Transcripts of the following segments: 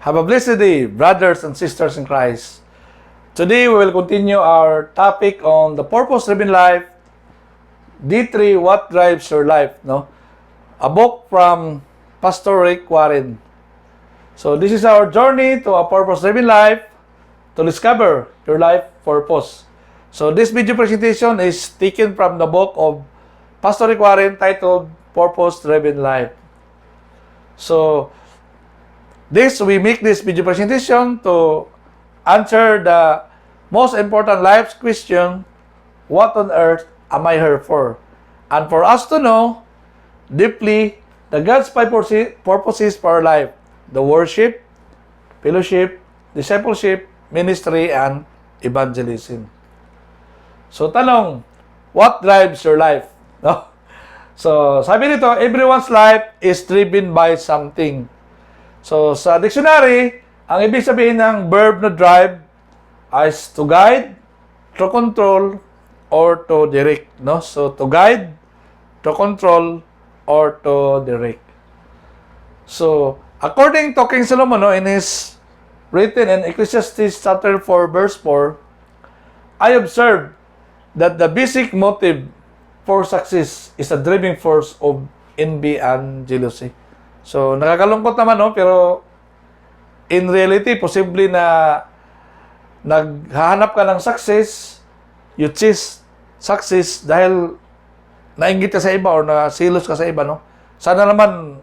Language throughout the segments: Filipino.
Have a blessed day, brothers and sisters in Christ. Today, we will continue our topic on the purpose-driven life. D3, what drives your life? No, a book from Pastor Rick Warren. So, this is our journey to a purpose-driven life to discover your life purpose. So, this video presentation is taken from the book of Pastor Rick Warren titled Purpose-Driven Life. So, we make this video presentation to answer the most important life question, what on earth am I here for? And for us to know deeply the God's purposes for our life, the worship, fellowship, discipleship, ministry, and evangelism. So, tanong, what drives your life? No? So, sabi nito, everyone's life is driven by something. So, sa dictionary, ang ibig sabihin ng verb na drive is to guide, to control, or to direct. No? So, to guide, to control, or to direct. So, according to King Solomon, no, in his written in Ecclesiastes chapter 4, verse 4, I observed that the basic motive for success is a driving force of envy and jealousy. So, nakakalungkot naman, no? Pero, in reality, posible na naghahanap ka ng success, you chase success dahil nainggit ka sa iba or nasilos ka sa iba, no? Sana naman,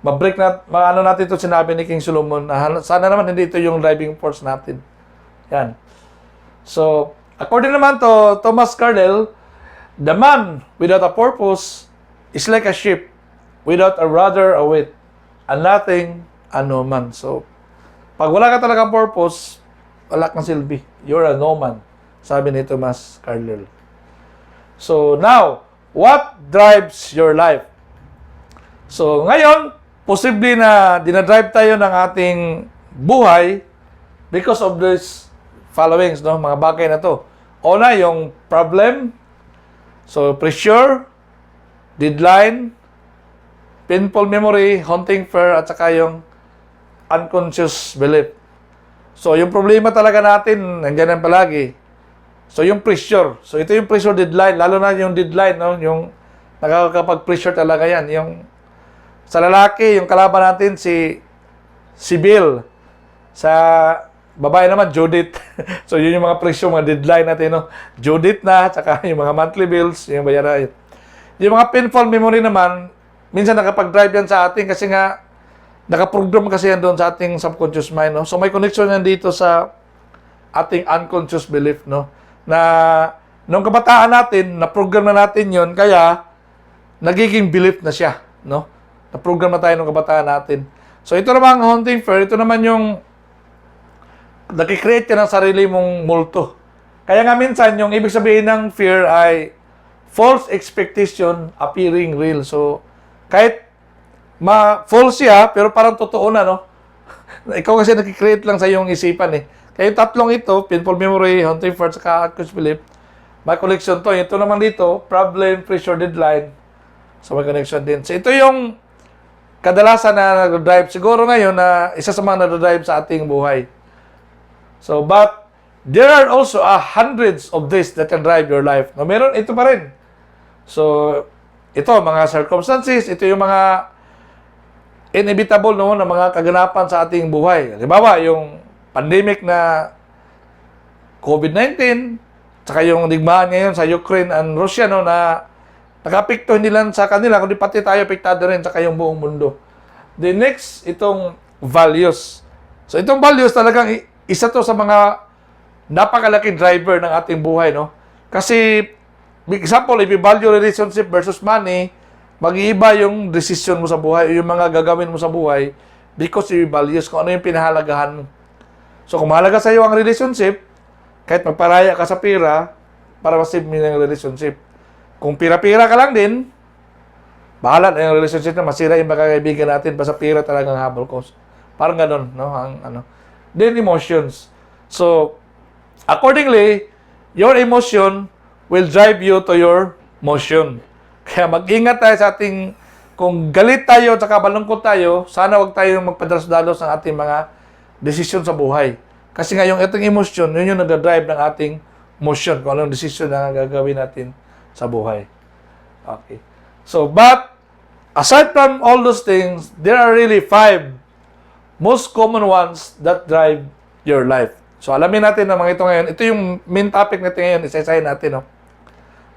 ma-break na, maano natin ito sinabi ni King Solomon, sana naman hindi ito yung driving force natin. Yan. So, according naman to Thomas Cardell, the man without a purpose is like a ship without a rudder or weight, and nothing, and no man. So, pag wala ka talagang purpose, wala kang silbi. You're a no man, sabi ni Thomas Cardell. So, now, what drives your life? So, ngayon, posible na dinadrive tayo ng ating buhay because of this followings, no? Mga bagay na to. Una, yung problem. So, pressure, deadline, painful memory, haunting fear, at saka yung unconscious belief. So, yung problema talaga natin, nandiyan yan palagi. So, yung pressure. So, ito yung pressure deadline. Lalo na yung deadline, no? Yung nakakapag-pressure talaga yan. Yung sa lalaki, yung kalaban natin, si Bill. Sa babae naman, Judith. So, yun yung mga pressure, mga deadline natin, no? Judith na, tsaka yung mga monthly bills, yung bayaran. Yung mga painful memory naman, minsan nakapag-drive yan sa atin kasi nga, nakaprogram kasi yan doon sa ating subconscious mind, no? So, may connection yan dito sa ating unconscious belief, no? Na, nung kabataan natin, na-program na natin yon kaya, nagiging belief na siya, no? Na-program na tayo nung kabataan natin. So, ito naman ang haunting fear, ito naman yung nakikreate ka ng sarili mong multo. Kaya nga minsan, yung ibig sabihin ng fear ay false expectation appearing real. So, kahit false siya, pero parang totoo na, no? Ikaw kasi nakikreate lang sa iyong isipan, eh. Kaya yung tatlong ito, painful memory, haunting fear, saka unconscious belief, may connection to. Ito naman dito, problem, pressure, deadline. So, may connection din. So, ito yung kadalasan na nag-drive. Siguro ngayon na isa sa mga nag-drive sa ating buhay. So, but there are also hundreds of this that can drive your life. No, meron, ito pa rin. So, ito, mga circumstances, ito yung mga inevitable, no, na mga kaganapan sa ating buhay. Halimbawa, yung pandemic na COVID-19, saka yung digmaan ngayon sa Ukraine and Russia, no, na nakapikto hindi lang sa kanila, kundi pati tayo apektado rin, saka yung buong mundo. The next, itong values. So, itong values talagang isa to sa mga napakalaking driver ng ating buhay, no? Kasi, example, if you value relationship versus money, mag-iiba yung decision mo sa buhay, yung mga gagawin mo sa buhay because you values kung ano yung pinahalagahan mo. So, kung mahalaga sa iyo ang relationship, kahit magparaya ka sa pira, para masave mo yung relationship. Kung pira-pira ka lang din, bahala na yung relationship na masira yung magkakaibigan natin, basta pira talagang habol ko. Parang ganun, no? Then, emotions. So, accordingly, your emotion will drive you to your motion. Kaya mag-ingat tayo sa ating kung galit tayo at malungkot tayo, sana wag tayong magpadalos-dalos ng ating mga desisyon sa buhay. Kasi nga yung ating emosyon, yun yung nagdadrive ng ating motion, kung anong desisyon na gagawin natin sa buhay. Okay. So, but, aside from all those things, there are really 5 most common ones that drive your life. So, alamin natin ang mga ito ngayon. Ito yung main topic natin ngayon. Isa-isahin natin, no?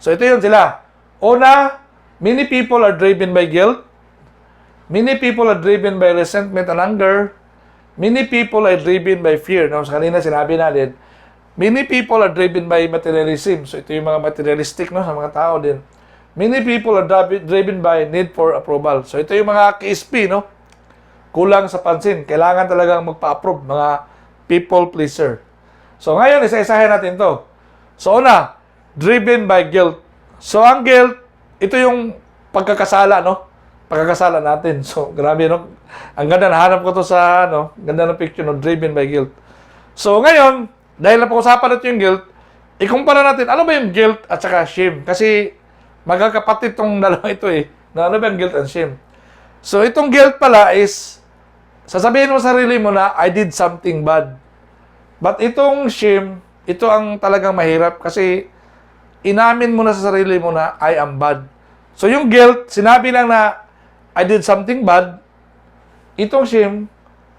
So, ito yun sila. Una, many people are driven by guilt. Many people are driven by resentment and anger. Many people are driven by fear. No? So, kanina sinabi natin, many people are driven by materialism. So, ito yung mga materialistic, no, sa mga tao din. Many people are driven by need for approval. So, ito yung mga KSP, no? Kulang sa pansin. Kailangan talagang magpa-approve, mga people pleaser. So, ngayon, isa-isahin natin to. So, una, driven by guilt. So, ang guilt, ito yung pagkakasala, no? Pagkakasala natin. So, grabe, no? Ang ganda, nahanap ko to sa, ganda ng picture, no? Driven by guilt. So, ngayon, dahil napag-usapan natin yung guilt, ikumpara natin, ano ba yung guilt at saka shame? Kasi, magkakapatid tong dalawa ito eh. Na ano ba yung guilt and shame? So, itong guilt pala is, sasabihin mo sa sarili mo na, I did something bad. But itong shame, ito ang talagang mahirap kasi inamin mo na sa sarili mo na, I am bad. So, yung guilt, sinabi lang na, I did something bad. Itong shame,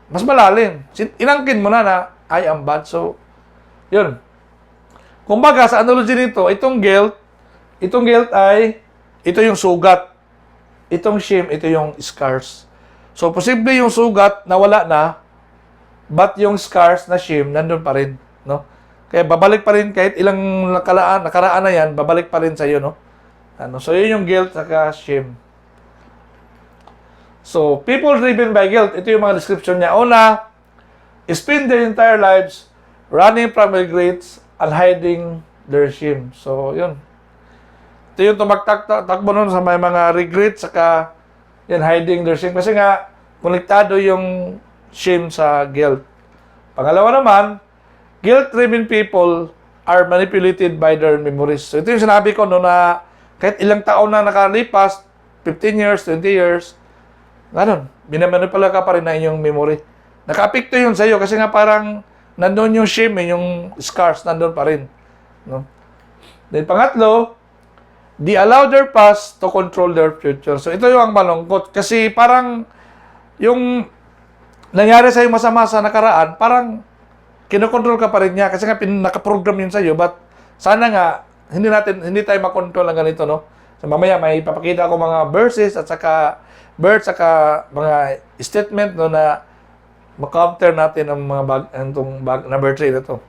mas malalim. Inangkin mo na na, I am bad. So, yun. Kumbaga, sa analogy nito, itong guilt ay, ito yung sugat. Itong shame, ito yung scars. So, posible yung sugat nawala na, but yung scars na shame, nandun pa rin. No? Kaya babalik pa rin, kahit ilang nakaraan na yan, babalik pa rin sa iyo. No? So, yun yung guilt saka shame. So, people driven by guilt, ito yung mga description niya. Una, spend their entire lives running from regrets and hiding their shame. So, yun. Ito yung tumakbo nun sa may mga regrets saka yan, hiding their shame. Kasi nga, konektado yung shame sa guilt. Pangalawa naman, guilt-driven people are manipulated by their memories. So, ito yung sinabi ko no na kahit ilang taon na nakalipas, 15 years, 20 years, ganun, binamanipula ka pa rin na inyong memory. Naka-apekto yun sa'yo kasi nga parang nandun yung shame, yung scars nandun pa rin. No? Then, pangatlo, they allow their past to control their future. So, ito yung ang malungkot. Kasi parang yung nangyari sa'yo masama sa nakaraan, parang kinokontrol ka pa rin niya. Kasi nga nakaprogram yun sa'yo. But sana nga, hindi tayo makontrol ng ganito, no? So, mamaya may papakita ako mga verses at saka mga statement, no, na ma-counter natin ang mga number 3 na to.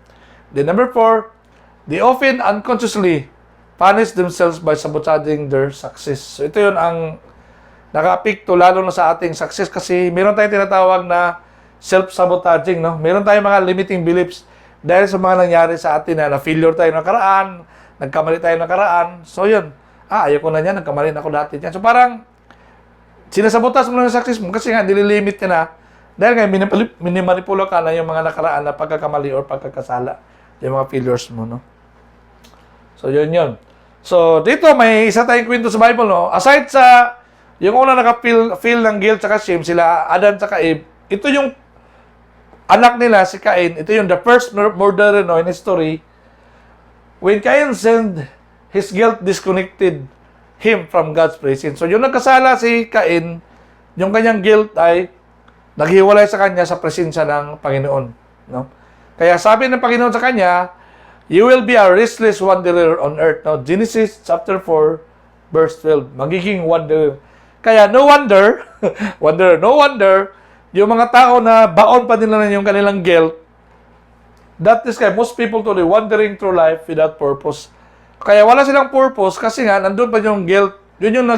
Then number 4, they often unconsciously punish themselves by sabotaging their success. So, ito yun ang naka-apekto lalo na sa ating success kasi meron tayong tinatawag na self-sabotaging, no? Meron tayong mga limiting beliefs dahil sa mga nangyari sa atin na failure tayo nakaraan, nagkamali tayo nakaraan. So, yun. Ayoko na niyan, nagkamali na ako dati niyan. So, parang sinasabotas mo na yung success mo kasi nga, nililimit ka na dahil nga, minimanipulo ka na yung mga nakaraan na pagkakamali or pagkakasala, yung mga failures mo, no? So, yun. So, dito may isa tayong kwento sa Bible, no? Aside sa, yung una naka-feel ng guilt saka shame, sila Adam saka Eve, ito yung anak nila, si Cain, ito yung the first murderer, no, in history. When Cain sinned, his guilt disconnected him from God's presence. So, yung nagkasala si Cain, yung kanyang guilt ay naghiwalay sa kanya sa presensya ng Panginoon, no? Kaya sabi ng Panginoon sa kanya, you will be a restless wanderer on earth. Now, Genesis chapter 4, verse 12. Magiging wanderer. Kaya, no wonder, no wonder, yung mga tao na baon pa nila yung kanilang guilt, that is kaya most people today wandering through life without purpose. Kaya wala silang purpose kasi nga, nandun pa yung guilt. Yun yung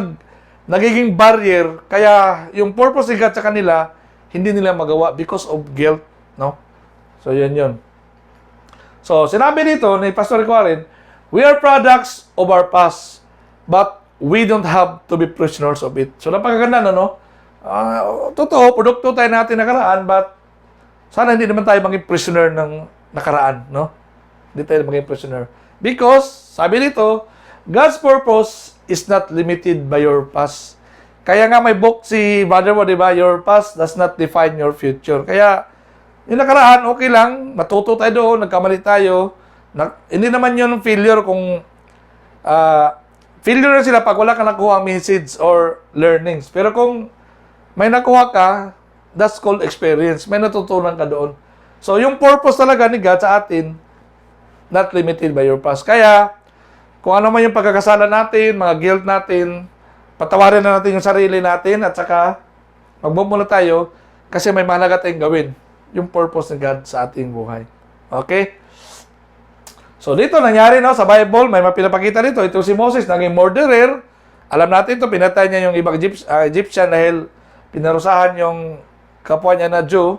nagiging barrier. Kaya, yung purpose ni God sa kanila, hindi nila magawa because of guilt. No? So, yun. So, sinabi dito ni Pastor Warren, we are products of our past, but we don't have to be prisoners of it. So, napakaganda, no? Totoo, produkto tayo natin nakaraan, but sana hindi naman tayo maging prisoner ng nakaraan, no? Hindi tayo maging prisoner. Because, sabi dito, God's purpose is not limited by your past. Kaya nga may book si Brother mo, di ba? Your past does not define your future. Kaya, yung nakaraan, okay lang. Matuto tayo doon, nagkamali tayo. Hindi naman yun failure kung failure na sila pag wala ka nakuha message or learnings. Pero kung may nakuha ka, that's called experience. May natutunan ka doon. So, yung purpose talaga ni God sa atin, not limited by your past. Kaya, kung ano man yung pagkakasala natin, mga guilt natin, patawarin na natin yung sarili natin at saka mag-move muna tayo kasi may mahalaga tayong gawin. Yung purpose ni God sa ating buhay. Okay? So, dito nangyari no, sa Bible, may mapinapakita dito. Ito si Moses, naging murderer. Alam natin ito, pinatay niya yung ibang Egyptian dahil pinarusahan yung kapwa niya na Jew.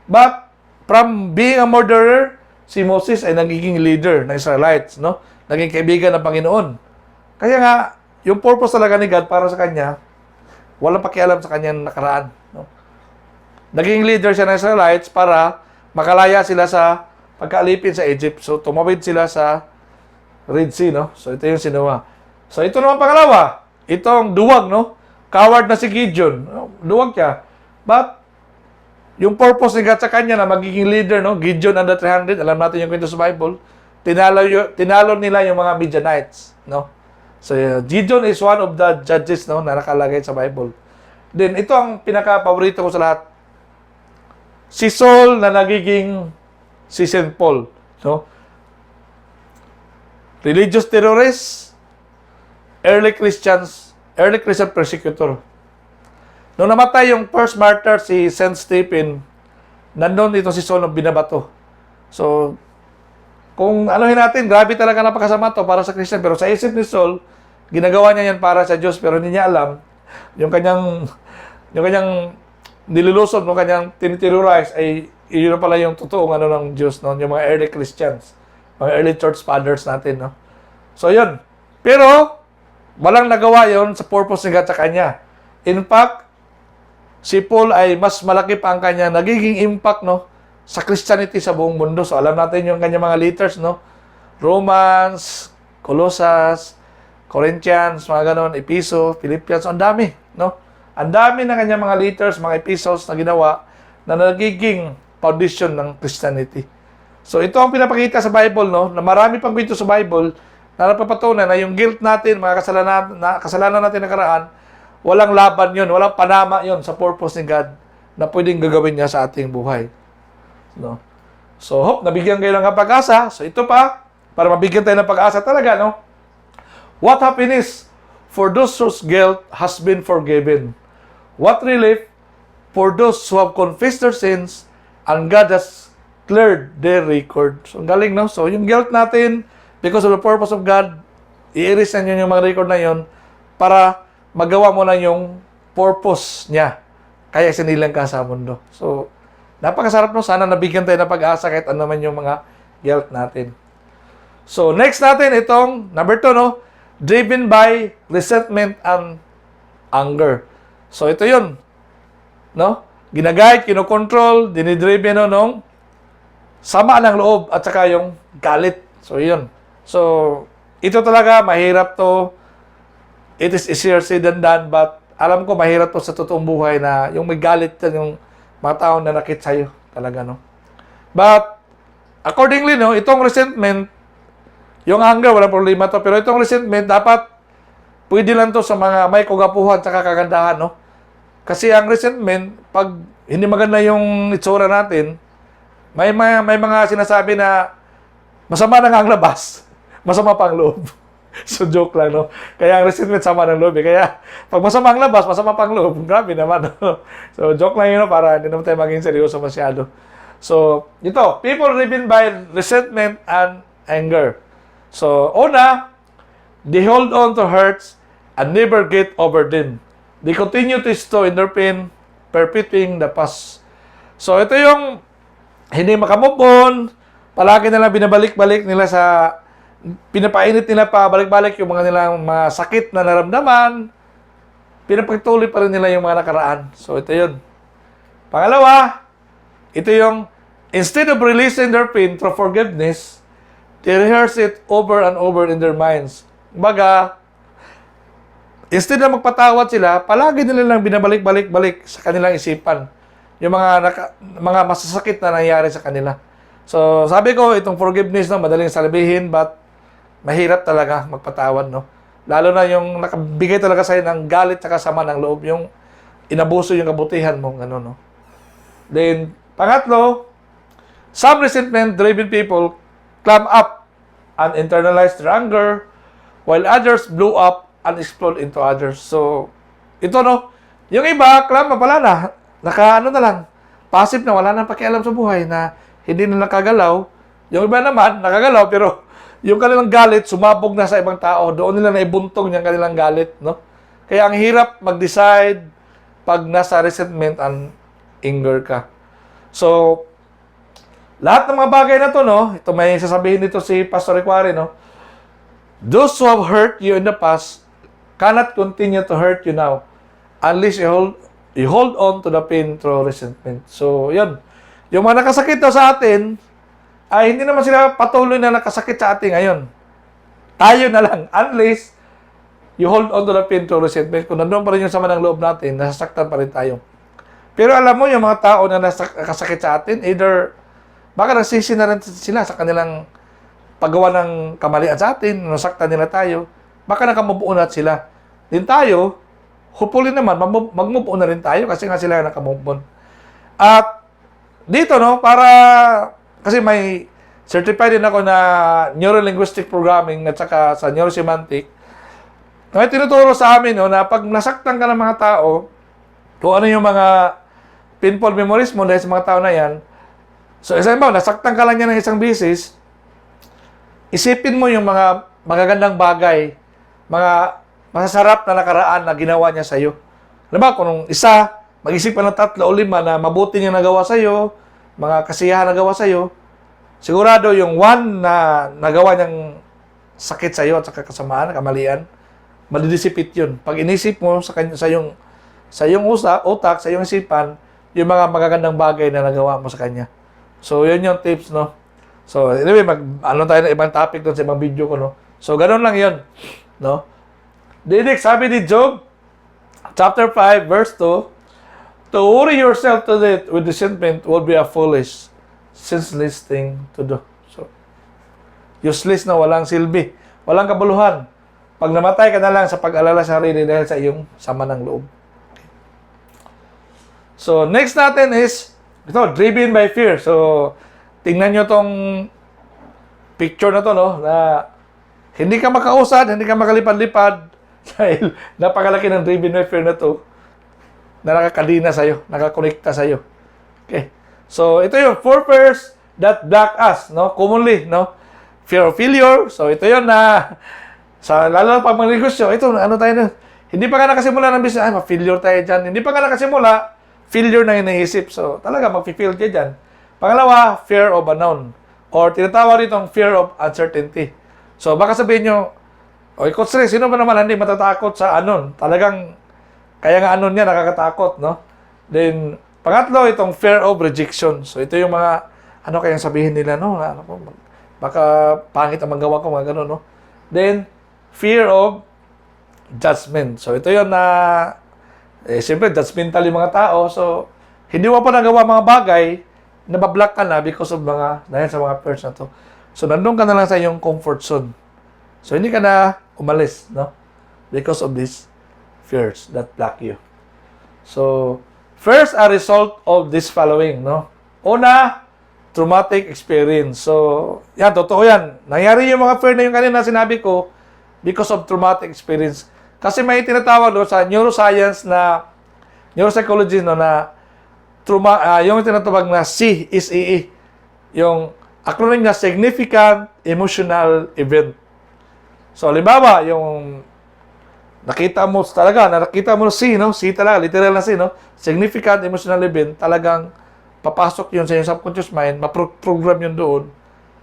But, from being a murderer, si Moses ay nagiging leader ng Israelites, no? Naging kaibigan ng Panginoon. Kaya nga, yung purpose talaga ni God para sa kanya, walang pakialam sa kanyang nakaraan, no? Naging leader siya ng Israelites para makalaya sila sa pagkaalipin sa Egypt. So, tumawid sila sa Red Sea, no? So, ito yung sinuwa. So, ito naman pangalawa. Itong duwag, no? Coward na si Gideon. Duwag siya. But, yung purpose ni God sa kanya na magiging leader, no? Gideon under 300, alam natin yung kwento sa Bible, tinalo nila yung mga Midianites, no? So, Gideon is one of the judges, no, na nakalagay sa Bible. Then, ito ang pinaka-paborito ko sa lahat. Si Saul na nagiging si St. Paul, no? Religious terrorist, early Christian persecutor. Nung namatay yung first martyr, si St. Stephen, nandun dito si Saul na binabato. So, kung anuhin natin, grabe talaga napakasama to para sa Christian. Pero sa isip ni Saul, ginagawa niya yan para sa Diyos. Pero hindi niya alam, yung kanyang nilulusog, yung kanyang tiniterrorize, ay yun pala yung totoong ng Diyos, no? Yung mga early Christians, mga early church fathers natin, no? So, yun. Pero, walang nagawa yon sa purpose ni God sa kanya. In fact, si Paul ay mas malaki pa ang kanya nagiging impact, no, sa Christianity sa buong mundo. So, alam natin yung kanyang mga letters, no? Romans, Colossians, Corinthians, mga ganon, Episo, Philippians, ang dami, no? Ang dami ng kanyang mga letters, mga epistles na ginawa na nagiging foundation ng Christianity. So, ito ang pinapakita sa Bible, no? Na marami pang kwento sa Bible na napapatunan na yung guilt natin, mga kasalanan natin nakaraan, walang laban yun, walang panama yun sa purpose ni God na pwedeng gagawin niya sa ating buhay. No? So, hope, nabigyan kayo ng pag-asa. So, ito pa, para mabigyan tayo ng pag-asa talaga, no? What happiness for those whose guilt has been forgiven. What relief for those who have confessed their sins and God has cleared their record. So, ang galing, no? So, yung guilt natin, because of the purpose of God, i-erase na yun yung mga record na yun para magawa mo lang yung purpose niya. Kaya sinilang ka sa mundo. So, napakasarap, no? Sana nabigyan tayo ng pag-asa kahit ano man yung mga guilt natin. So, next natin itong number 2, no? Driven by resentment and anger. So, ito yun. No? Ginagayad, kinokontrol, dinidriven, no, nung sama ng loob at saka yung galit. So, yun. So, ito talaga, mahirap to. It is easier said than done, but alam ko mahirap to sa totoong buhay na yung may galit yan, yung mga taong nanakit sa'yo talaga, no? But, accordingly, no, itong resentment, yung anger, wala problema to, pero itong resentment, dapat pwede lang to sa mga may kagapuhan at kagandahan, no? Kasi ang resentment, pag hindi maganda yung itsura natin, may mga sinasabi na masama na nga ang labas, masama pa ang loob. So, joke lang, no? Kaya ang resentment, sama ng loob, eh. Kaya, pag masama ang labas, masama pang loob. Grabe naman, no? So, joke lang yun, no? Para hindi naman tayo maging seryoso masyado. So, ito, people driven by resentment and anger. So, una, they hold on to hurts and never get over them. They continue to stow in their pain, perpetuating the past. So, ito yung hindi makamove on, palagi nila binabalik-balik nila sa pinapainit nila pa balik-balik yung mga nilang mga sakit na naramdaman, pinapagtuloy pa rin nila yung mga nakaraan. So, ito yun. Pangalawa, ito yung instead of releasing their pain through forgiveness, they rehearse it over and over in their minds. Kumbaga, instead na magpatawad sila, palagi nila lang binabalik-balik-balik sa kanilang isipan yung mga masasakit na nangyari sa kanila. So, sabi ko, itong forgiveness, no, madaling sabihin, but mahirap talaga magpatawad, no? Lalo na yung nakabigay talaga sa'yo ng galit at sama ng loob, yung inabuso yung kabutihan mo, ano, no? Then, pangatlo, some resentment-driven people clam up and internalize their anger, while others blow up and explode into others. So, ito, no? Yung iba, clam pala na, na lang, passive na, wala nang pakialam sa buhay, na hindi na nakagalaw. Yung iba naman, nakagalaw, pero yung kanilang galit, sumabog na sa ibang tao, doon nila naibuntong yung kanilang galit, no? Kaya ang hirap mag-decide pag nasa resentment and anger ka. So, lahat ng mga bagay na to, no? Ito may sasabihin dito si Pastor Equari, no? Those who have hurt you in the past cannot continue to hurt you now unless you hold on to the pain through resentment. So, yun. Yung mga nakasakit daw sa atin, ay hindi naman sila patuloy na nakasakit sa atin ngayon. Tayo na lang. Unless you hold on to the pain through resentment. Kung nandun pa rin yung sama ng loob natin, nasasaktan pa rin tayo. Pero alam mo, yung mga tao na nakasakit sa atin, either baka nagsisi na rin sila sa kanilang paggawa ng kamalian sa atin, nasaktan nila tayo, baka nakamubuo na sila. Din tayo, hopefully naman, mag-move on na rin tayo kasi nga sila nakamove on. At dito, no, kasi may certified din ako na neuro-linguistic programming at saka sa neurosemantic. May tinuturo sa amin, no, na pag nasaktan ka ng mga tao, kung ano yung mga painful memories mo dahil sa mga tao na yan, so isang ba, nasaktan ka lang yan ng isang bisis, isipin mo yung mga magagandang bagay, mga masasarap na nakaraan na ginawa niya sa'yo. Alam ba, kung isa, mag-isip ka ng 3 o 5 na mabuti niya nagawa sa'yo, mga kasiyahan nagawa sa'yo, sigurado yung 1 na nagawa niyang sakit sa'yo at saka kasamaan, kamalian, madidisipit yun. Pag inisip mo sa iyong utak, sa iyong isipan, yung mga magagandang bagay na nagawa mo sa kanya. So, yun yung tips, no? So, anyway, tayo ng ibang topic doon sa ibang video ko, no? So, ganun lang yun, no? Didik, sabi ni Job, chapter 5, verse 2, to worry yourself to death with resentment would be a foolish, senseless thing to do. So, useless na, walang silbi, walang kabuluhan. Pag namatay ka na lang sa pag-alala sa sarili dahil sa iyong sama ng loob. So, next natin is, ito, driven by fear. So, tingnan nyo tong picture na to, no? Na hindi ka makausad, hindi ka makalipad-lipad dahil napakalaki ng driven by fear na to na nakakadina sa'yo, nakakonekta sa'yo. Okay. So, ito yung 4 fears that block us, no? Commonly, no? Fear of failure. So, ito yun na lalo na pag mag-negosyo, ito, ano tayo na, hindi pa ka nakasimula ng business, ay, ma-failure tayo dyan. Hindi pa ka nakasimula, failure na iniisip. So, talaga, mag-fail ka dyan. Pangalawa, fear of unknown. Or tinatawag itong fear of uncertainty. So, baka sabihin nyo, oy, Coach Ray, sino ba naman hindi matatakot sa unknown? Talagang, kaya nga unknown niya, nakakatakot, no? Then, pangatlo, itong fear of rejection. So, ito yung mga, ano kayang sabihin nila, no? Ano po, baka pangit ang magawa ko, mga gano'n, no? Then, fear of judgment. So, ito yun na, siyempre, judgmental yung mga tao. So, hindi mo pa nagawa mga bagay, nabablock ka na because of dahil sa mga fears na to. So, nandun ka na lang sa iyong comfort zone. So, hindi ka na umalis, no? Because of these fears that block you. So, first, a result of this following, no? Una, traumatic experience. So, yan, totoo yan. Nangyari yung mga fear na yung kanina sinabi ko because of traumatic experience. Kasi may tinatawag doon sa neuroscience na, neuropsychology, no, na yung tinatawag na SEE, yung acronym na Significant Emotional Event. So, halimbawa, yung nakita mo C, no? C talaga, literal na C, no? Significant Emotional Event, talagang papasok yun sa iyong subconscious mind, maprogram yun doon,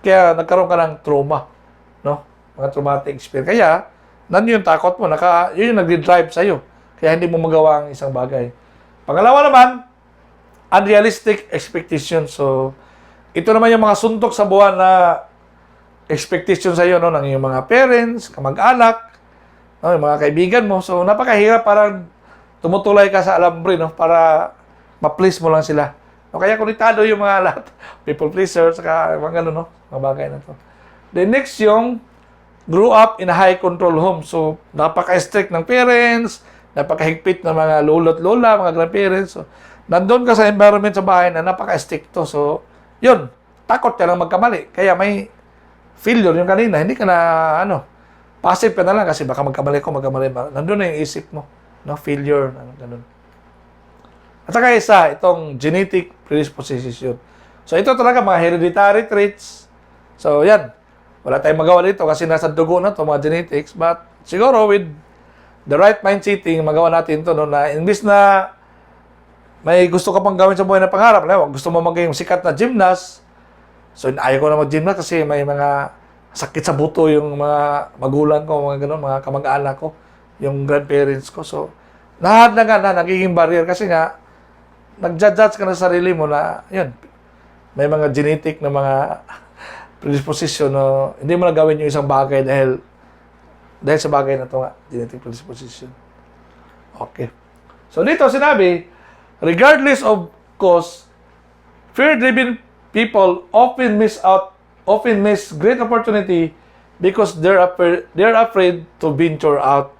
kaya nagkaroon ka ng trauma, no? Mga traumatic experience. Kaya, nandun yung takot mo, yun yung nag-drive sa'yo, kaya hindi mo magawa ang isang bagay. Pangalawa naman, unrealistic expectation. So, ito naman yung mga suntok sa buwan na expectation sa'yo, no? Ng iyong mga parents, kamag-anak, no, yung mga kaibigan mo. So, napakahirap, parang tumutulay ka sa alambre, no, para ma-please mo lang sila. No, kaya konektado yung mga lahat, people pleaser, saka mga gano'n, no, mga bagay na to. The next yung grew up in a high control home. So, napaka-strict ng parents, napaka-higpit ng mga lolo't lola, mga grandparents. So, nandun ka sa environment sa bahay na napaka-stricto. So, yun, takot ka lang magkamali. Kaya may failure yung kanina. Hindi ka na, passive ka na lang kasi baka magkamali ko, magkamali ba. Nandun na yung isip mo. No, failure, ganun. At saka isa, itong genetic predisposition. So, ito talaga mga hereditary traits. So, yan. Wala tayong magawa dito kasi nasa dugo na to mga genetics. But, siguro with the right mind setting, magawa natin to, no, na imbis na may gusto ka pang gawin sa buhay na pangarap, gusto mo maging sikat na gymnast, so ayaw ko na mag-gymnast kasi may mga sakit sa buto yung mga magulang ko, mga ganun, mga kamag-anak ko, yung grandparents ko. So, lahat na nga na nagiging barrier kasi nga, nag-judge ka na sa sarili mo na, yun, may mga genetic na mga predisposition, no, hindi mo na gawin yung isang bagay dahil sa bagay na ito nga, genetic predisposition. Okay. So, dito sinabi, regardless of cause, fear-driven people often miss great opportunity because they're afraid to venture out.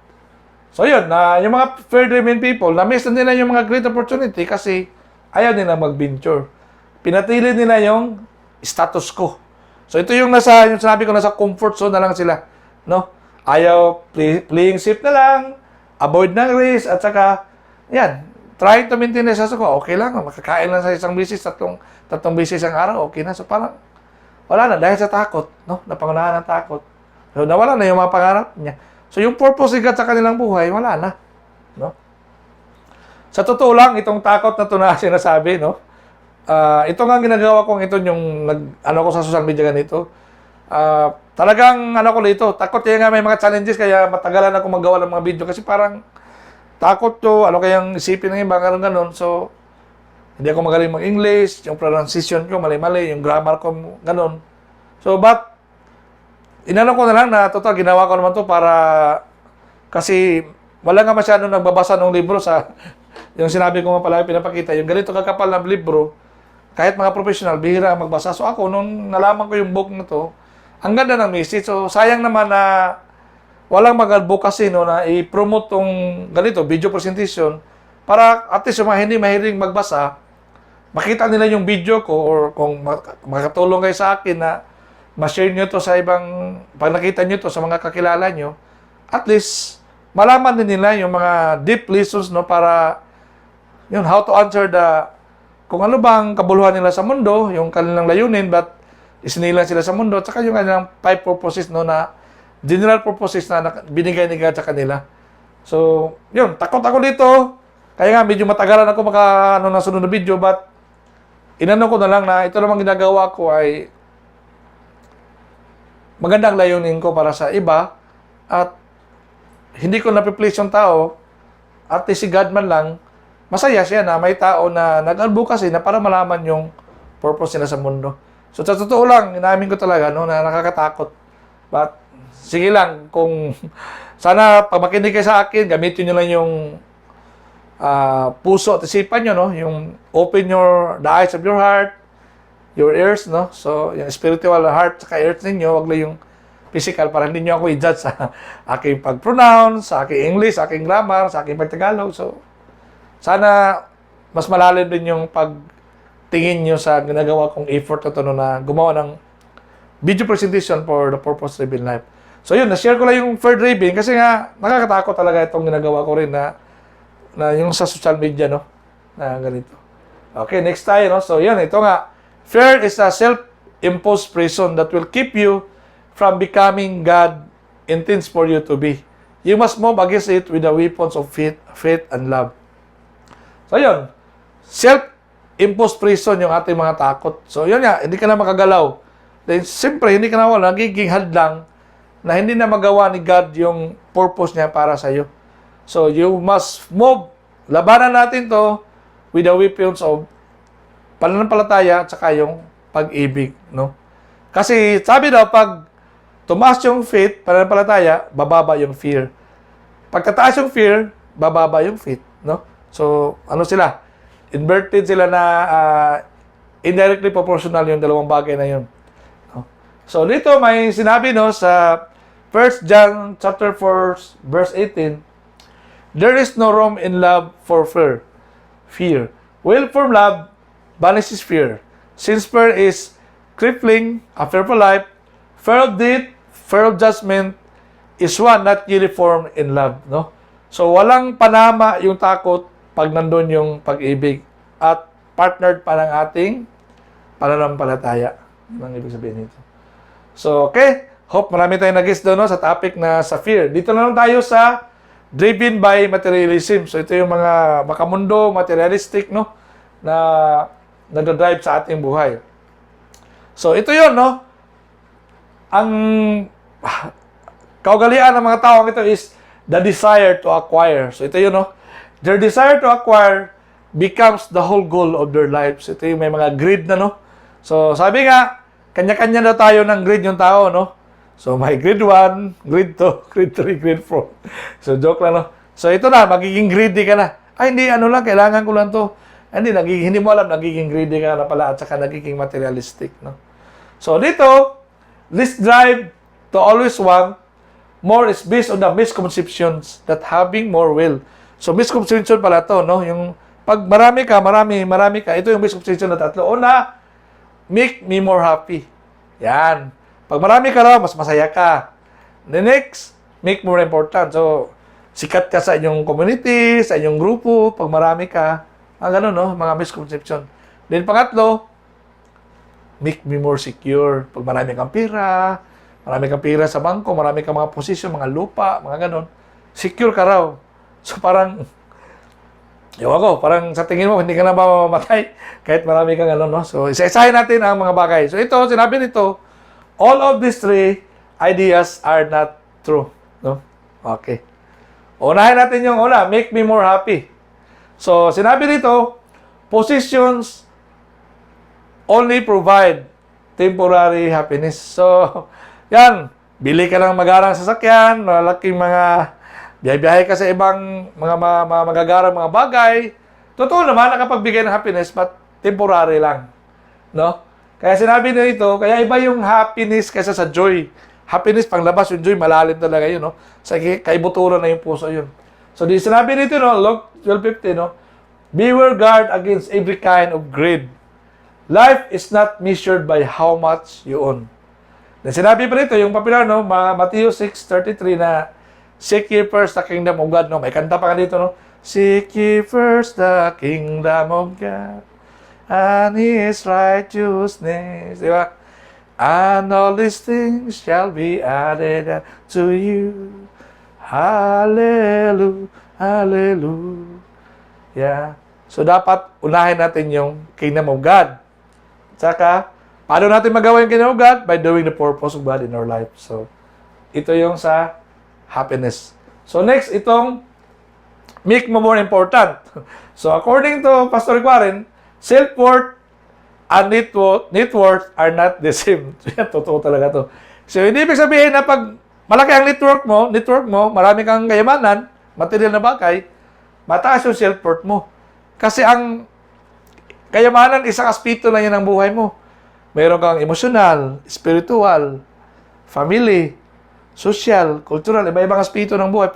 So yun, yung mga fear-driven people, na-miss na nila yung mga great opportunity kasi ayaw nila mag-venture. Pinatili nila yung status quo. So ito yung sinabi ko, nasa comfort zone na lang sila. No? Ayaw, playing safe na lang, avoid ng risk, at saka, yan, trying to maintain the status quo, okay lang, makakain lang sa isang bisis, tatlong bisis ang araw, okay na. So parang, wala na, dahil sa takot, no? Napangunahan ng takot. So nawala na yung mga pangarap niya. So yung purpose sa kanilang buhay, wala na. No? Sa totoo lang, itong takot na ito na sinasabi, no? Ito nga ginagawa kong ito yung ko sa social media ganito. Talagang ko dito, takot kaya nga may mga challenges kaya matagalan ako magawa ng mga video kasi parang takot to, kayang isipin ng iba, ganun. So, hindi ako magaling mag-English, yung pronunciation ko mali-mali, yung grammar ko ganun. So, but ko na lang na total, ginawa ko naman to para kasi wala nga masyadong nagbabasa ng libro sa yung sinabi ko nga pala, pinapakita, yung ganito kakapal na libro, kahit mga professional, bihira ang magbasa. So ako, nung nalaman ko yung book na to, ang ganda ng message. So sayang naman na walang mag-advocacy, no, na i-promote tong ganito, video presentation, para at least yung mga hindi mahilig magbasa, makita nila yung video ko, or kung makatulong kayo sa akin na ma-share nyo to sa ibang, pag nakita nyo to sa mga kakilala nyo, at least malaman din nila yung mga deep lessons, no, para yun, how to answer kung ano bang kabuluhan nila sa mundo, yung kanilang layunin, but isinilang sila sa mundo, at saka yung kanilang 5 purposes, no, na general purposes na binigay ni God sa kanila. So, yun, takot ako dito. Kaya nga, medyo matagalan ako na sunod na video, but inano ko na lang na ito namang ginagawa ko ay magandang layunin ko para sa iba, at hindi ko napi-please yung tao, at si God man lang, masaya siya na may tao na nag-advocacy na para malaman yung purpose nila sa mundo. So, sa totoo lang, inamin ko talaga, no, na nakakatakot. But, sige lang, kung sana pag makinig kayo sa akin, gamitin nyo lang yung puso at isipan nyo, no, yung open the eyes of your heart, your ears, no, so yung spiritual heart saka ears ninyo, wag lang yung physical, para hindi nyo ako i-judge sa aking pag-pronounce, sa aking English, sa aking grammar, sa aking pag-Tagalog. So, sana mas malalim din yung pagtingin nyo sa ginagawa kong effort na ito, no, na gumawa ng video presentation for the purpose-driven life. So yun, na-share ko lang yung fear-driven kasi nga nakakatakot talaga itong ginagawa ko rin na yung sa social media, no, na ganito. Okay, next tayo, no. So yun, ito nga, fear is a self-imposed prison that will keep you from becoming God intends for you to be. You must move against it with the weapons of faith and love. So yun, self-imposed prison yung ating mga takot. So yun nga, hindi ka na makagalaw. Then siyempre, hindi ka na nagiging hadlang na hindi na magawa ni God yung purpose niya para sa iyo. So you must move. Labanan natin to with the weapons of pananampalataya at saka yung pag-ibig, no? Kasi sabi daw, pag tumaas yung faith, pananampalataya, bababa yung fear. Pagkataas yung fear, bababa yung faith, no? So, ano sila? Inverted sila na indirectly proportional yung dalawang bagay na yun. No? So, dito may sinabi, no, sa 1 John chapter 4, verse 18, there is no room in love for fear. Fear. Will from love banishes fear. Since fear is crippling, a fearful life, fear of death, fear of judgment, is one not uniform in love, no? So, walang panama yung takot pag nandun yung pag-ibig at partnered pa ng ating pananampalataya. Yun ang ibig sabihin nito. So, okay. Hope marami tayong nag-guess doon, no, sa topic na sa fear. Dito na lang tayo sa driven by materialism. So, ito yung mga makamundo, materialistic, no, na nagdadrive sa ating buhay. So, ito yun, no? Ang kaugalian ng mga tao ito is the desire to acquire. So, ito yun, no? Their desire to acquire becomes the whole goal of their lives. Ito yung may mga greed na, no? So, sabi nga, kanya-kanya na tayo ng greed yung tao, no? So, may grade 1, grade 2, grade 3, grade 4. So, joke lang, no? So, ito na, magiging greedy ka na. Ay, hindi, ano lang, kailangan ko lang to. Hindi mo alam, nagiging greedy ka na pala at saka nagiging materialistic, no? So, dito, this drive to always want more is based on the misconceptions that having more will. So, misconception pala to, no? Yung, pag marami ka, ito yung misconception na tatlo. Una, make me more happy. Yan. Pag marami ka raw, mas masaya ka. The next, make more important. So, sikat ka sa inyong community, sa inyong grupo, pag marami ka. Ganun, no? Mga misconception. Then, pangatlo, make me more secure. Pag marami kang pira sa bangko, marami kang mga posisyon, mga lupa, mga ganun, secure ka raw. So, parang, parang sa tingin mo, hindi ka na mamamatay kahit marami kang ano, no? So, isa-isahin natin ang mga bagay. So, ito, sinabi nito, all of these three ideas are not true. No? Okay. Unahin natin yung una, make me more happy. So, sinabi dito, positions only provide temporary happiness. So, yan, bili ka ng magarang sasakyan, malaking mga biyahe ka sa ibang mga magagarang mga bagay. Totoo naman, nakapagbigay ng happiness, but temporary lang. No? Kaya sinabi na ito, kaya iba yung happiness kaysa sa joy. Happiness panglabas, yung joy malalim talaga yun, no? Sa kaibuturan na yung puso yun. So, di sinabi nito, no, Luke 12:50, no? Beware guard against every kind of greed. Life is not measured by how much you own. Then sinabi pa rito, yung popular, no, Matthew 6:33 na, seek ye first the kingdom of God, no? May kanta pa ka dito, no? Seek ye first the kingdom of God and His righteousness, di ba? And all these things shall be added to you. Hallelujah, hallelujah. Yeah. So, dapat unahin natin yung kingdom of God. Tsaka, paano natin magawa yung kingdom of God? By doing the purpose of God in our life. So, ito yung sa happiness. So, next, itong make mo more important. So, according to Pastor Warren, self-worth and net worth are not the same. Totoo talaga to. So, hindi ibig sabihin na pag malaki ang network mo, marami kang kayamanan, material na bagay, mataas yung self-worth mo. Kasi ang kayamanan, isang aspito na yan ng buhay mo. Mayroon kang emosyonal, spiritual, family, social, cultural, iba-ibang aspito ng buhay.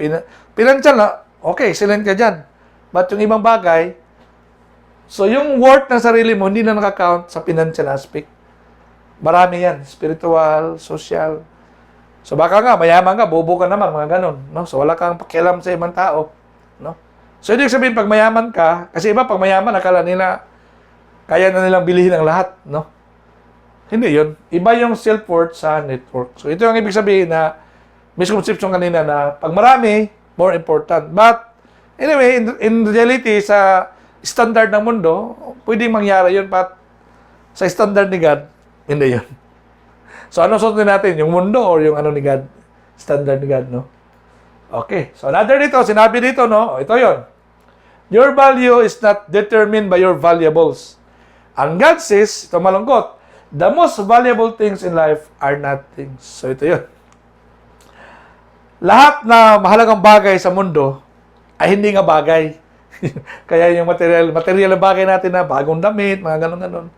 Financial na, okay, excellent ka dyan. But yung ibang bagay, so, yung worth ng sarili mo, hindi na nakakount sa financial aspect. Marami yan. Spiritual, social. So, baka nga, mayaman ka, bobo ka naman, mga ganun. No? So, wala kang pakialam sa ibang tao. No? So, hindi sabihin, pag mayaman ka, kasi iba, pag mayaman, akala nila, kaya na nilang bilihin ang lahat. No? Hindi yun. Iba yung self-worth sa network. So, ito yung ibig sabihin na, misconception kanina na, pag marami, more important. But, anyway, in reality, sa standard ng mundo, pwedeng mangyari yun, but sa standard ni God, hindi yun. So, ano sundin natin? Yung mundo or yung ano ni God? Standard ni God, no? Okay. So, another dito, sinabi dito, no? Ito yun. Your value is not determined by your valuables. And God says, ito malungkot, the most valuable things in life are not things. So, ito yun. lahat na mahalagang bagay sa mundo ay hindi nga bagay. Kaya yung material na bagay natin na bagong damit, mga ganon-ganon,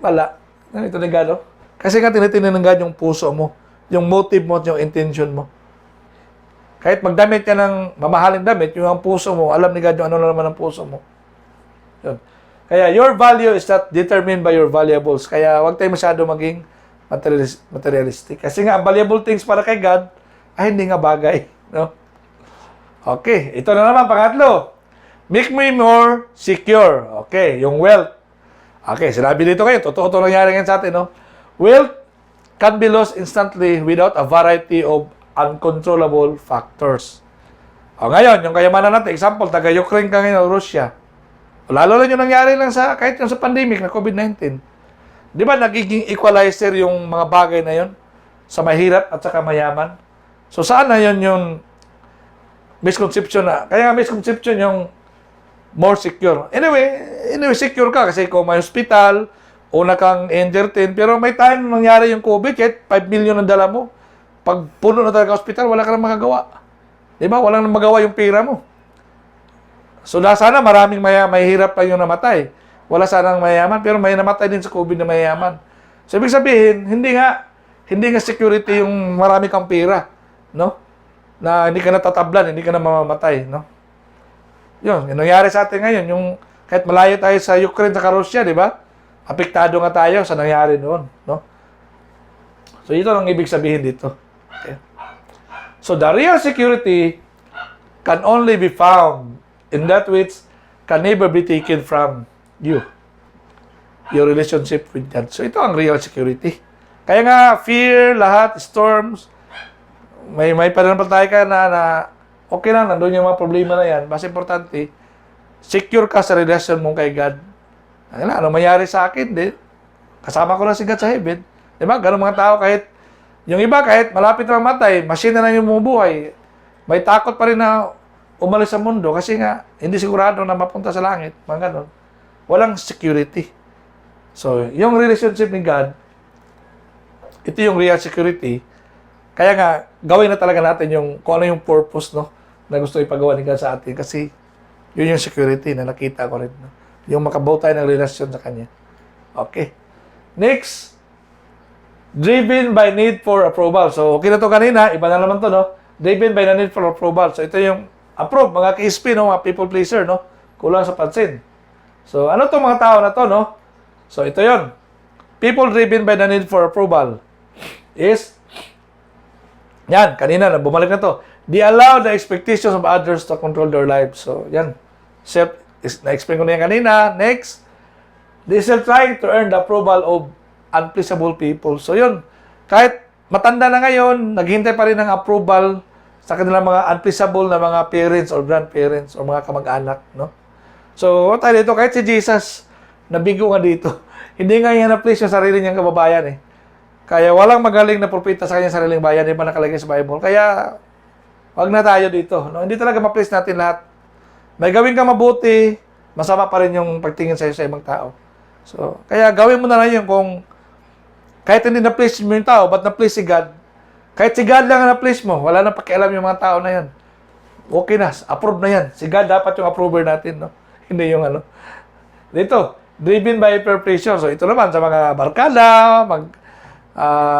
wala. Ganito na gano. Kasi nga tinitingnan ng God yung puso mo, yung motive mo, yung intention mo. Kahit magdamit ka ng mamahaling damit, yung ang puso mo, alam ni God yung ano naman ang puso mo. Yun. Kaya your value is not determined by your valuables. Kaya huwag tayo masyado maging materialistic. Kasi nga, ang valuable things para kay God ay hindi nga bagay. No? Okay, ito na naman, pangatlo. Make me more secure. Okay, yung wealth. Okay, sinabi dito kayo, totoo ito nangyari ngayon sa atin, no? Wealth can be lost instantly without a variety of uncontrollable factors. O ngayon, yung kayamanan natin, example, taga-Ukraine ka ngayon, Russia. Lalo na yung nangyari lang sa, kahit yung sa pandemic na COVID-19. Di ba, nagiging equalizer yung mga bagay na yun sa mahirap at saka mayaman? So, saan na yun yung misconception na? Kaya nga misconception yung more secure. Anyway, secure ka kasi kung may hospital, una kang entertain, pero may time nangyari yung COVID, kahit 5 million ang dala mo. Pag puno na talaga hospital, wala ka nang magagawa. Di ba? Walang magawa yung pera mo. So, sana maraming mahihirap pa yung namatay. Wala sanang mayaman, pero may namatay din sa COVID na mayaman. So, ibig sabihin, hindi nga security yung marami kang pera, no? Na hindi ka natatablan, hindi ka na mamamatay, no? Yun, yung nangyari sa atin ngayon, yung kahit malayo tayo sa Ukraine, sa Russia, di ba? Apektado nga tayo sa nangyari noon, no? So, ito ang ibig sabihin dito. Okay. So, the real security can only be found in that which can never be taken from you. Your relationship with God. So, ito ang real security. Kaya nga, fear, lahat, storms, may pananampalataya ka na okay lang, nandun yung mga problema na yan. Mas importante, secure ka sa relasyon mo kay God. Ano mayari sa akin, kasama ko na si God sa heaven. Diba? Ganun mga tao, kahit yung iba, kahit malapit na mamatay, machine na yung bumubuhay, may takot pa rin na umalis sa mundo kasi nga, hindi sigurado na mapunta sa langit. Mga ganun. Walang security. So, yung relationship ni God, ito yung real security. Kaya nga, gawin na talaga natin yung, kung ano yung purpose, no, na gusto ipagawa ni God sa atin. Kasi, yun yung security na nakita ko rin. No? Yung makabuo tayo ng relasyon sa Kanya. Okay. Next, driven by need for approval. So, okay na to kanina. Iba na naman to, no? Driven by the need for approval. So, ito yung approve, mga KSP, no? Mga people pleaser, no? Kulang sa pansin. So, ano to mga tao na to, no? So, ito yon. People driven by the need for approval is, yan, kanina, bumalik na to. They allow the expectations of others to control their lives. So, yan. Na-explain ko na yan kanina. Next, they still trying to earn the approval of unpleasable people. So, yun. Kahit matanda na ngayon, naghintay pa rin ng approval sa kanilang mga unpleasable na mga parents or grandparents or mga kamag-anak, no? So, tayo dito, kahit si Jesus, nabigo nga dito. Hindi nga niya na-please yung sarili niyang kababayan, eh. Kaya walang magaling na propeta sa kanyang sariling bayan, di ba nakalagay sa Bible? Kaya, wag na tayo dito, no? Hindi talaga ma-please natin lahat. May gawin ka mabuti, masama pa rin yung pagtingin sa'yo sa ibang tao. So, kaya gawin mo na lang yun kung kahit hindi na-please mo yung tao, but na-please si God. Kahit si God lang ang na-please mo, wala na pakialam yung mga tao na yan. Okay na, approve na yan. Si God dapat yung approver natin, no? Hindi yung ano. Dito, driven by peer pressure. So, ito naman sa mga barkada,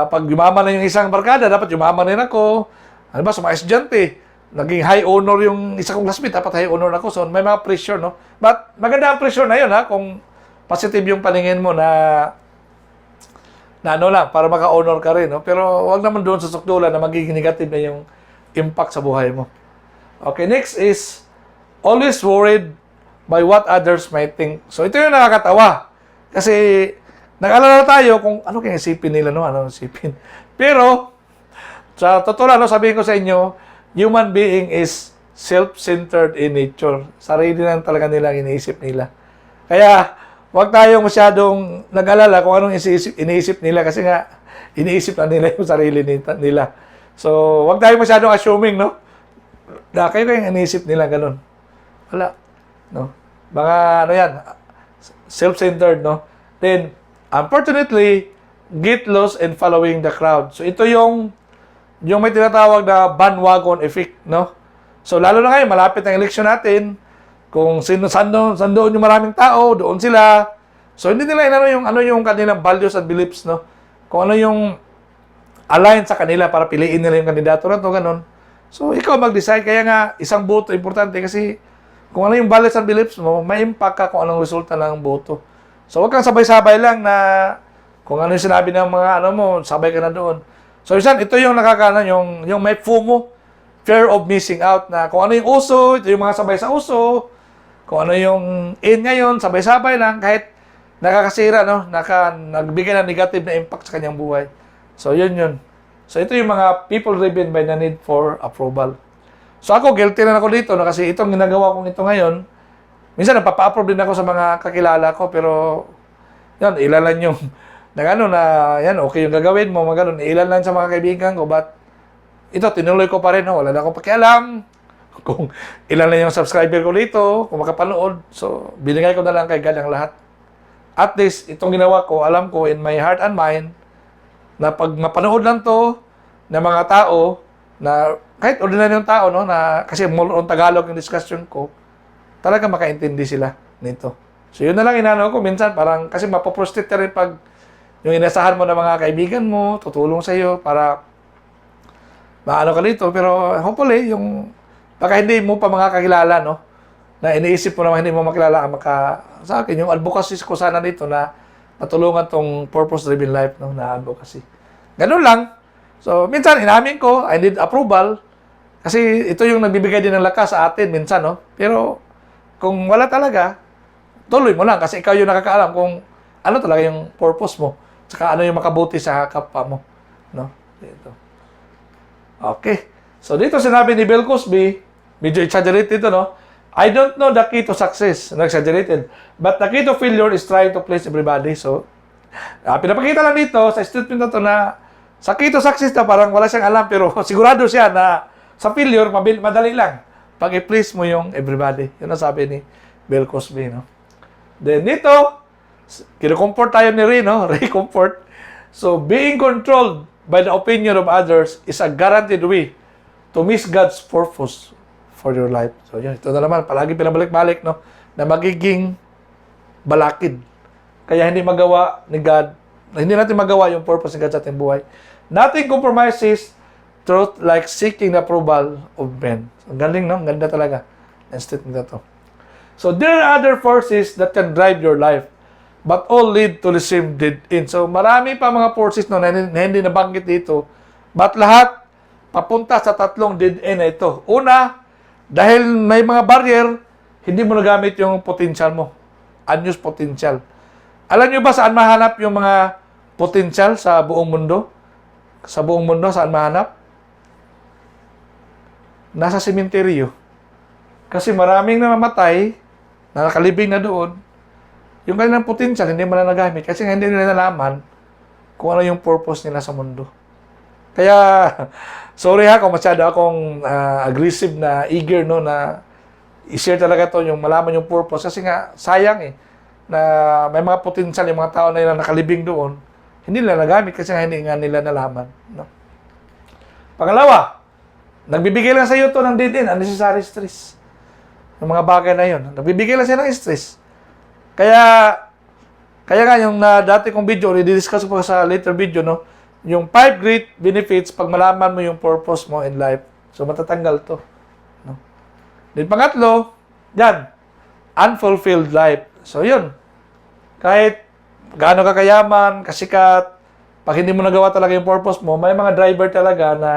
pag yumaman na yung isang barkada, dapat yumaman rin ako. Ano ba, sa mga estudyante, naging high honor yung isa kong classmate, dapat high honor ako. So, may mga pressure, no? But, maganda ang pressure na yun, ha? Kung positive yung paningin mo na ano lang, para maka-honor ka rin, no? Pero, wag naman doon sa sukdulan na magiging negative na yung impact sa buhay mo. Okay, next is, always worried by what others might think. So, ito yung nakakatawa. Kasi, nag-alala tayo kung ano kaya isipin nila, no? Ano isipin. Pero, sa totoo lang, no, sabihin ko sa inyo, human being is self-centered in nature. Sarili lang talaga nila ang iniisip nila. Kaya, huwag tayong masyadong nag-alala kung anong iniisip nila kasi nga, iniisip na nila yung sarili nila. So, huwag tayong masyadong assuming, no? Na kayo kayong iniisip nila, ganun. Wala. No? Mga, ano yan, self-centered, no? Then, unfortunately, get lost in following the crowd. So, ito yung yung may tinatawag na bandwagon effect, no? So, lalo na ngayon, malapit ang eleksyon natin. Kung saan doon yung maraming tao, doon sila. So, hindi nila ano yung kanilang values at beliefs, no? Kung ano yung align sa kanila para piliin nila yung kandidato na to, ganun. So, ikaw mag-decide. Kaya nga, isang boto importante kasi kung ano yung values and beliefs mo, may impact ka kung anong resulta ng boto. So, huwag kang sabay-sabay lang na kung ano yung sinabi ng mga ano mo, sabay ka na doon. So, ito yung yung may FOMO, fear of missing out, na kung ano yung uso, ito yung mga sabay sa uso, kung ano yung in ngayon, sabay-sabay lang, kahit nakakasira, no? Nagbigay ng negative na impact sa kanyang buhay. So, yun. So, ito yung mga people driven by the need for approval. So, ako, guilty na ako dito, no? Kasi itong ginagawa kong ito ngayon, minsan napapa-approve din ako sa mga kakilala ko, pero, yan, ilan lang yung, yan, okay yung gagawin mo, ilan lang sa mga kaibigan ko, but, ito, tinuloy ko pa rin, no? Wala na akong pakialam kung ilan lang yung subscriber ko dito, kung makapanood. So, binigay ko na lang kay God ang lahat. At least, itong ginawa ko, alam ko in my heart and mind, na pag mapanood lang to ng mga tao, na kahit ordinaryong tao, no, na kasi more on Tagalog yung discussion ko, talaga makaintindi sila nito. So, yun na lang inano ko. Minsan, parang, kasi mapoprostrate ka rin pag yung inasahan mo ng mga kaibigan mo, tutulong sa iyo para maano ka dito. Pero, hopefully, baka hindi mo pa mga kakilala, no, na iniisip mo naman hindi mo makilala sa akin, yung advocacy ko sana dito na matulungan tong purpose-driven life, no, na advocacy. Ganun lang. So, minsan, inamin ko, I need approval. Kasi ito yung nagbibigay din ng lakas sa atin minsan, no? Pero, kung wala talaga, tuloy mo lang. Kasi ikaw yung nakakaalam kung ano talaga yung purpose mo. Saka ano yung makabuti sa kapwa mo. No? Dito. Okay. So, dito sinabi ni Bill Cosby, medyo exaggerated ito, no? I don't know the key to success. Exaggerated. But the key to failure is trying to please everybody. So, pinapakita lang dito sa statement na to na sa key to success na parang wala siyang alam pero sigurado siya na sa failure, madali lang pag i-please mo yung everybody. Yun ang sabi ni Bill Cosby, no? Then dito, kinukomfort tayo ni Ray, no? Ray comfort. So, being controlled by the opinion of others is a guaranteed way to miss God's purpose for your life. So, yun. Ito na naman, palagi pinabalik-balik, no? Na magiging balakid. Kaya hindi magawa ni God, hindi natin magawa yung purpose ni God sa ating buhay. Nothing compromises truth like seeking the approval of men. So, galing, no? Ganda talaga. Ang statement na to. So, there are other forces that can drive your life, but all lead to the same dead end. So, marami pa mga forces no, na hindi nabanggit dito, but lahat papunta sa tatlong dead end na ito. Una, dahil may mga barrier, hindi mo nagamit yung potential mo. Unused potential. Alam nyo ba saan mahanap yung mga potential sa buong mundo? Sa buong mundo, saan mahanap? Nasa sementeryo. Kasi maraming namamatay, na nakalibing na doon, yung kanilang potential, hindi mo na nagamit. Kasi hindi nila nalaman kung ano yung purpose nila sa mundo. Kaya, sorry ha kung masyado akong aggressive na eager, no, na i-share talaga to yung malaman yung purpose. Kasi nga, sayang na may mga potential yung mga tao na yun nakalibing doon, hindi nila nagamit kasi hindi nga nila nalaman. No? Pangalawa, nagbibigay lang sa iyo to ng dead end, unnecessary stress. Yung mga bagay na yun, nagbibigay lang siya ng stress. Kaya nga yung dati kong video, i-discuss ko sa later video, no? Yung 5 great benefits pag malaman mo yung purpose mo in life. So, matatanggal to. No? Then, pangatlo, yan, unfulfilled life. So, yun. Kahit gaano ka kayaman, kasikat, pag hindi mo nagawa talaga yung purpose mo, may mga driver talaga na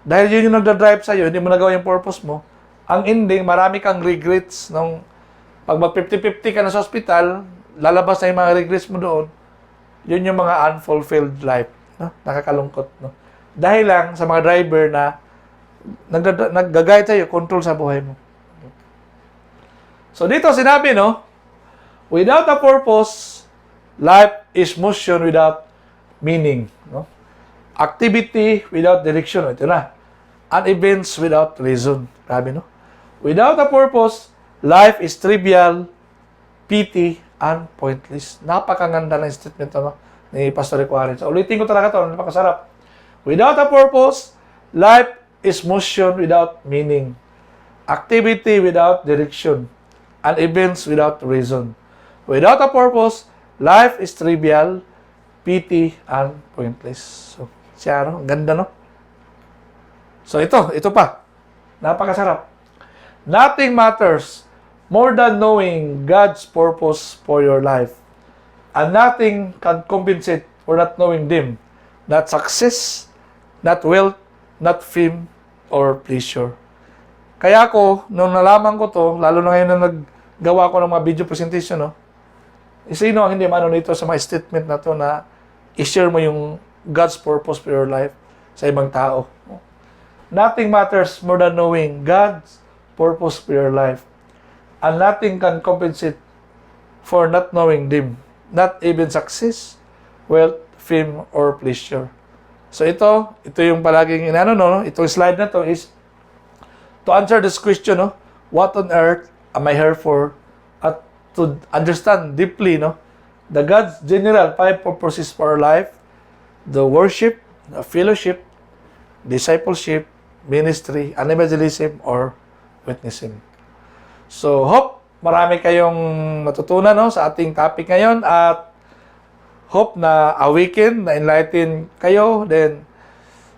dahil yun yung nagda-drive sa'yo, hindi mo nagawa yung purpose mo, ang ending, marami kang regrets. Pag mag-50-50 ka na sa hospital, lalabas na yung mga regrets mo doon, yun yung mga unfulfilled life. No? Nakakalungkot, no? Dahil lang sa mga driver na nag-guide sa'yo, control sa buhay mo. So dito sinabi, no? Without a purpose, life is motion without meaning. No? Activity without direction. Ito na. And events without reason. Sabi, no? Without a purpose, life is trivial, petty, and pointless. Napakaganda ng statement, no? Ni Pastor Rico Arin. So, ulitin ko talaga ito. Napakasarap. Without a purpose, Life is motion without meaning, activity without direction, and events without reason. Without a purpose, life is trivial, petty, and pointless. So, siya, no? Ang ganda, no? So, ito pa. Napakasarap. Nothing matters more than knowing God's purpose for your life. And nothing can compensate for not knowing them. Not success, not wealth, not fame, or pleasure. Kaya ako, nung nalaman ko to, lalo na ngayon na naggawa ko ng mga video presentation, no? Sino ang hindi mano nito sa mga statement na to na i-share mo yung God's purpose for your life sa ibang tao. Nothing matters more than knowing God's purpose for your life. And nothing can compensate for not knowing them. Not even success, wealth, fame, or pleasure. So ito yung palaging inano, no? Itong slide na to is to answer this question, no? What on earth am I here for? At to understand deeply, no? The God's general 5 purposes for our life: the worship, the fellowship, discipleship, ministry, and evangelism, or witnessing. So, hope marami kayong matutunan, no, sa ating topic ngayon, at hope na awaken, na enlighten kayo. Then,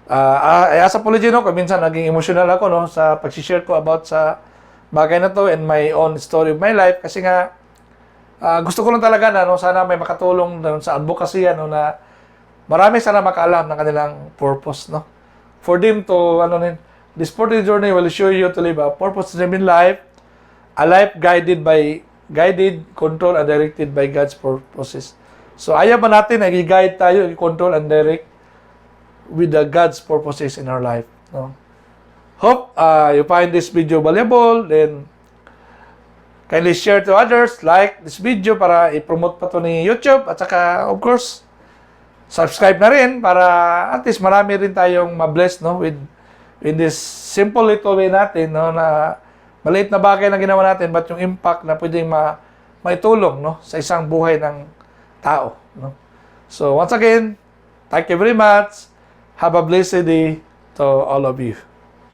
I ask apology, no, kung minsan naging emotional ako, no, sa pag-share ko about sa bagay na to and my own story of my life, kasi nga, gusto ko lang talaga na, no, sana may makatulong sa advocacy, no, na marami sana makaalam ng kanilang purpose, no. For them to, this 40 journey will show you to live a purpose-driven life, a life guided, controlled, and directed by God's purposes. So, ayaw ba natin na i-guide tayo, i-control and direct with the God's purposes in our life, no? Hope you find this video valuable, then kindly share to others, like this video para i-promote pa to ni YouTube, at saka, of course, subscribe na rin para at least marami rin tayong ma-bless, no, with this simple little way natin, no, na maliit na bagay na ginawa natin, but yung impact na pwedeng maitulong, no, sa isang buhay ng tao, no. So once again, thank you very much. Have a blessed day to all of you.